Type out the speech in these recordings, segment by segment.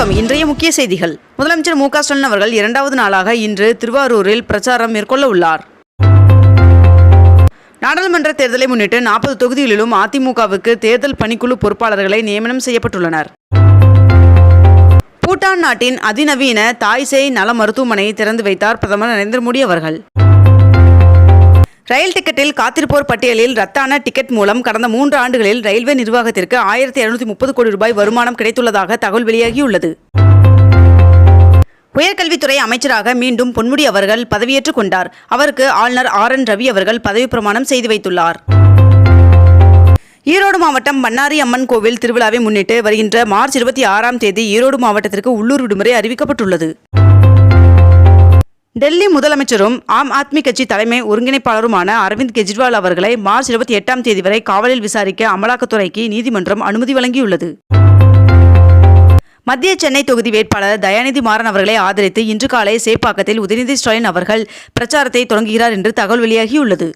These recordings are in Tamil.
வணக்கம். இன்றைய முக்கிய செய்திகள். முதலமைச்சர் மு க ஸ்டாலின் அவர்கள் 2வது நாளாக இன்று திருவாரூரில் பிரச்சாரம் மேற்கொள்ள உள்ளார். நாடாளுமன்ற தேர்தலை முன்னிட்டு 40 தொகுதிகளிலும் அதிமுகவுக்கு தேர்தல் பணிக்குழு பொறுப்பாளர்களை நியமனம் செய்யப்பட்டுள்ளனர். பூட்டான் நாட்டின் அதிநவீன தாய்சேய் நல மருத்துவமனையை திறந்து வைத்தார் பிரதமர் நரேந்திர மோடி அவர்கள். ரயில் டிக்கெட்டில் காத்திருப்போர் பட்டியலில் ரத்தான டிக்கெட் மூலம் கடந்த 3 ஆண்டுகளில் ரயில்வே நிர்வாகத்திற்கு 1730 கோடி ரூபாய் வருமானம் கிடைத்துள்ளதாக தகவல் வெளியாகியுள்ளது. உயர்கல்வித்துறை அமைச்சராக மீண்டும் பொன்முடி அவர்கள் பதவியேற்றுக் கொண்டார். அவருக்கு ஆளுநர் RN ரவி அவர்கள் பதவி பிரமாணம் செய்து வைத்துள்ளார். ஈரோடு மாவட்டம் பண்ணாரி அம்மன் கோவில் திருவிழாவை முன்னிட்டு வருகின்ற மார்ச் 26ஆம் தேதி ஈரோடு மாவட்டத்திற்கு உள்ளூர் விடுமுறை அறிவிக்கப்பட்டுள்ளது. டெல்லி முதலமைச்சரும் ஆம் ஆத்மி கட்சி தலைமை ஒருங்கிணைப்பாளருமான அரவிந்த் கெஜ்ரிவால் அவர்களை மார்ச் 28ஆம் தேதி வரை காவலில் விசாரிக்க அமலாக்கத்துறைக்கு நீதிமன்றம் அனுமதி வழங்கியுள்ளது. மத்திய சென்னை தொகுதி வேட்பாளர் தயாநிதி மாறன் அவர்களை ஆதரித்து இன்று காலை சேப்பாக்கத்தில் உதயநிதி ஸ்டாலின் அவர்கள் பிரச்சாரத்தை தொடங்குகிறார் என்று தகவல் வெளியாகியுள்ளது.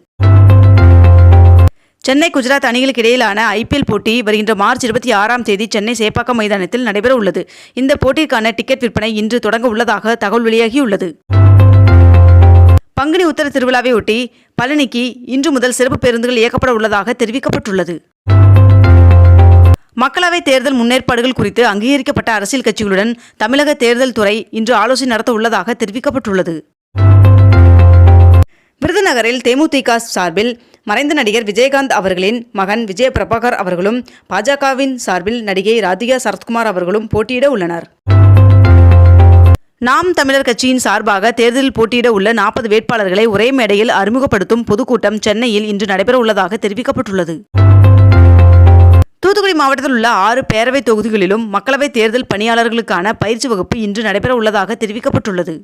சென்னை குஜராத் அணிகளுக்கு இடையிலான IPL போட்டி வருகின்ற மார்ச் 26ஆம் தேதி சென்னை சேப்பாக்கம் மைதானத்தில் நடைபெற உள்ளது. இந்த போட்டிற்கான டிக்கெட் விற்பனை இன்று தொடங்க உள்ளதாக தகவல் வெளியாகியுள்ளது. பங்குனி உத்தர திருவிழாவை ஒட்டி பழனிக்கு இன்று முதல் சிறப்பு பேருந்துகள் இயக்கப்பட உள்ளதாக தெரிவிக்கப்பட்டுள்ளது. மக்களவைத் தேர்தல் முன்னேற்பாடுகள் குறித்து அங்கீகரிக்கப்பட்ட அரசியல் கட்சிகளுடன் தமிழக தேர்தல் துறை இன்று ஆலோசனை நடத்த உள்ளதாக தெரிவிக்கப்பட்டுள்ளது. விருதுநகரில் தேமுதிக சார்பில் மறைந்த நடிகர் விஜயகாந்த் அவர்களின் மகன் விஜய பிரபாகர் அவர்களும் பாஜகவின் சார்பில் நடிகை ராதிகா சரத்குமார் அவர்களும் போட்டியிட உள்ளனர். நாம் தமிழர் கட்சியின் சார்பாக தேர்தலில் போட்டியிட உள்ள 40 வேட்பாளர்களை ஒரே மேடையில் அறிமுகப்படுத்தும் பொதுக்கூட்டம் சென்னையில் இன்று நடைபெற உள்ளதாக தெரிவிக்கப்பட்டுள்ளது. தூத்துக்குடி மாவட்டத்தில் உள்ள 6 பேரவை தொகுதிகளிலும் மக்களவைத் தேர்தல் பணியாளர்களுக்கான பயிற்சி வகுப்பு இன்று நடைபெற உள்ளதாக தெரிவிக்கப்பட்டுள்ளது.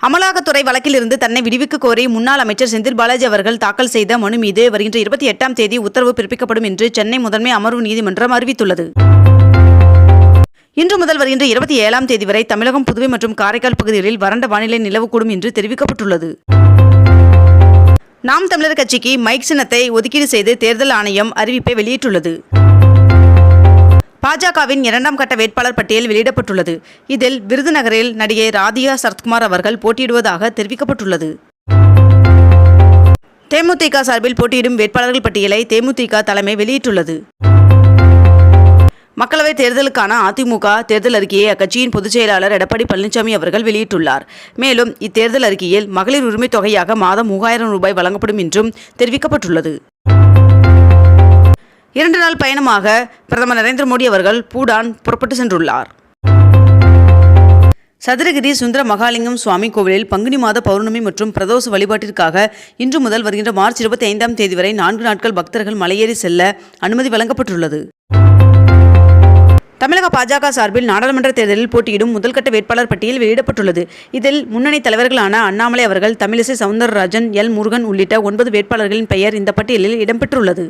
அமலாக்கத்துறை வழக்கில் இருந்து தன்னை விடுவிக்க கோரி முன்னாள் அமைச்சர் செந்தில் பாலாஜி அவர்கள் தாக்கல் செய்த மனு மீது வருகின்ற 28ஆம் தேதி உத்தரவு பிறப்பிக்கப்படும் என்று சென்னை முதன்மை அமர்வு நீதிமன்றம் அறிவித்துள்ளது. இன்று முதல் வருகின்ற 27ஆம் தேதி வரை தமிழகம், புதுவை மற்றும் காரைக்கால் பகுதிகளில் வறண்ட வானிலை நிலவக்கூடும் என்று தெரிவிக்கப்பட்டுள்ளது. நாம் தமிழர் கட்சிக்கு மைக் சின்னத்தை ஒதுக்கீடு செய்து தேர்தல் ஆணையம் அறிவிப்பை வெளியிட்டுள்ளது. பாஜகவின் 2ஆம் கட்ட வேட்பாளர் பட்டியல் வெளியிடப்பட்டுள்ளது. இதில் விருதுநகரில் நடிகை ராதிகா சரத்குமார் அவர்கள் போட்டியிடுவதாக தெரிவிக்கப்பட்டுள்ளது. தேமுதிக சார்பில் போட்டியிடும் வேட்பாளர்கள் பட்டியலை தேமுதிக தலைமை வெளியிட்டுள்ளது. மக்களவைத் தேர்தலுக்கான அதிமுக தேர்தல் அறிக்கையை அக்கட்சியின் பொதுச் செயலாளர் எடப்பாடி பழனிசாமி அவர்கள் வெளியிட்டுள்ளார். மேலும் இத்தேர்தல் அறிக்கையில் மகளிர் உரிமை தொகையாக மாதம் 3000 ரூபாய் வழங்கப்படும் என்றும் தெரிவிக்கப்பட்டுள்ளது. 2 நாள் பயணமாக பிரதமர் நரேந்திர மோடி அவர்கள் பூடான் புறப்பட்டு சென்றுள்ளார். சதுரகிரி சுந்தர மகாலிங்கம் சுவாமி கோவிலில் பங்குனி மாத பௌர்ணமி மற்றும் பிரதோஷ வழிபாட்டிற்காக இன்று முதல் வருகின்ற மார்ச் 25ஆம் தேதி வரை 4 நாட்கள் பக்தர்கள் மலையேறி செல்ல அனுமதி வழங்கப்பட்டுள்ளது. தமிழக பாஜக சார்பில் நாடாளுமன்ற தேர்தலில் போட்டியிடும் முதல்கட்ட வேட்பாளர் பட்டியல் வெளியிடப்பட்டுள்ளது. இதில் முன்னணி தலைவர்களான அண்ணாமலை அவர்கள், தமிழிசை சவுந்தரராஜன், முருகன் உள்ளிட்ட 9 வேட்பாளர்களின் பெயர் இந்த பட்டியலில் இடம்பெற்றுள்ளது.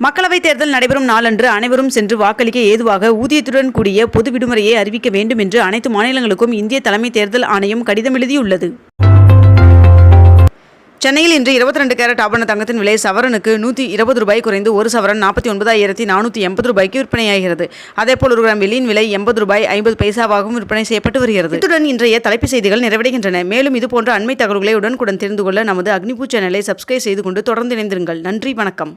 மக்களவைத் தேர்தல் நடைபெறும் நாளன்று அனைவரும் சென்று வாக்களிக்க ஏதுவாக ஊதியத்துடன் கூடிய பொது விடுமுறையை அறிவிக்க வேண்டும் என்று அனைத்து மாநிலங்களுக்கும் இந்திய தலைமை தேர்தல் ஆணையம் கடிதம் எழுதியுள்ளது. சென்னையில் இன்று 22 கேரட் ஆபரண தங்கத்தின் விலை சவரனுக்கு 120 ரூபாய் குறைந்து 1 சவரன் 49,480 ரூபாய்க்கு விற்பனையாகிறது. அதேபோல் 1 கிராம் வெள்ளியின் விலை 80 ரூபாய் 50 பைசாவாகவும் விற்பனை செய்யப்பட்டு வருகிறது. இத்துடன் இன்றைய தலைப்புச் செய்திகள் நிறைவடைகின்றன. மேலும் இதுபோன்ற அண்மை தகவல்களை உடனுக்குடன் தெரிந்து கொள்ள நமது அக்னிபூ சேனலை சப்ஸ்கிரைப் செய்து கொண்டு தொடர்ந்து இணைந்திருங்கள். நன்றி, வணக்கம்.